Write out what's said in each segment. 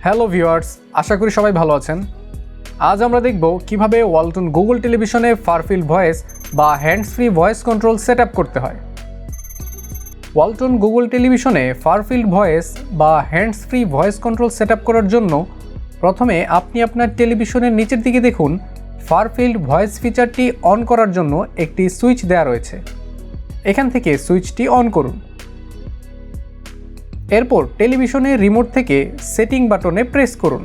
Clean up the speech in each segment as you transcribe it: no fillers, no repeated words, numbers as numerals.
Hello viewers, আশা করি সবাই ভালো আছেন। আজ আমরা দেখব কিভাবে ওয়ালটন গুগল টেলিভিশনে ফারফিল্ড ভয়েস বা hands free voice control set up করতে হয়। ওয়ালটন গুগল টেলিভিশনে ফারফিল্ড ভয়েস বা hands free voice control set up করার জন্য প্রথমে আপনি আপনার টেলিভিশনের নিচের দিকে দেখুন ফারফিল্ড ভয়েস ফিচারটি অন করার জন্য একটি সুইচ দেওয়া রয়েছে। এখান থেকে সুইচটি অন করুন। এরপর টেলিভিশনের রিমোট থেকে সেটিং বাটনে প্রেস করুন।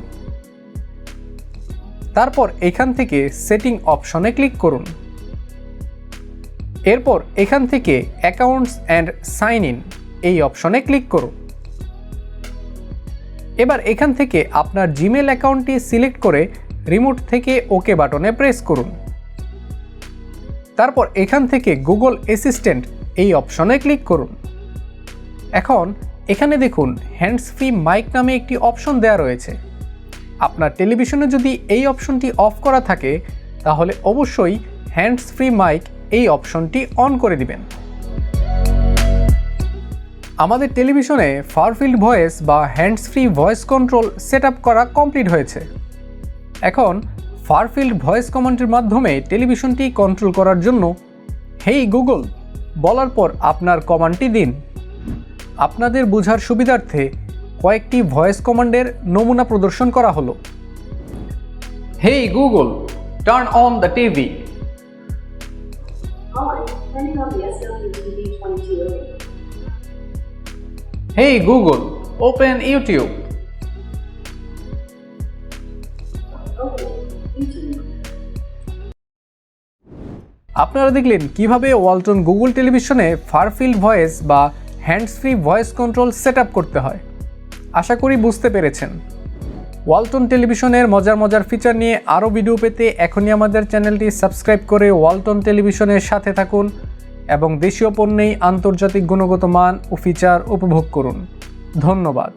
তারপর এখান থেকে সেটিং অপশনে ক্লিক করুন। এরপর এখান থেকে অ্যাকাউন্টস অ্যান্ড সাইন ইন এই অপশনে ক্লিক করুন। এবার এখান থেকে আপনার জিমেল অ্যাকাউন্টটি সিলেক্ট করে রিমোট থেকে ওকে বাটনে প্রেস করুন। তারপর এখান থেকে গুগল অ্যাসিস্ট্যান্ট এই অপশনে ক্লিক করুন। এখন এখানে দেখুন হ্যান্ডস ফ্রি মাইক নামে একটি অপশন দেওয়া রয়েছে। আপনার টেলিভিশনে যদি এই অপশনটি অফ করা থাকে তাহলে অবশ্যই হ্যান্ডস ফ্রি মাইক এই অপশনটি অন করে দিবেন। আমাদের টেলিভিশনে ফারফিল্ড ভয়েস বা hands free voice control set up করা কমপ্লিট হয়েছে। এখন ফারফিল্ড ভয়েস কমান্ডের মাধ্যমে টেলিভিশনটি কন্ট্রোল করার জন্য হেই গুগল বলার পর আপনার কমান্ডটি দিন। আপনাদের বোঝার সুবিধার্থে কয়েকটি ভয়েস কমান্ডের নমুনা প্রদর্শন করা হলো। হেই Google, turn on the TV. Hey Google, open YouTube. আপনারা দেখলেন কিভাবে ওয়ালটন গুগল টেলিভিশনে ফারফিল্ড ভয়েস বা hands free voice control set up করতে হয়। আশা করি বুঝতে পেরেছেন। ওয়ালটন টেলিভিশনের মজার ফিচার নিয়ে আরও ভিডিও পেতে এখনই আমাদের চ্যানেলটি সাবস্ক্রাইব করে ওয়ালটন টেলিভিশনের সাথে থাকুন এবং দেশীয় পণ্যেই আন্তর্জাতিক গুণগত মান ও ফিচার উপভোগ করুন। ধন্যবাদ।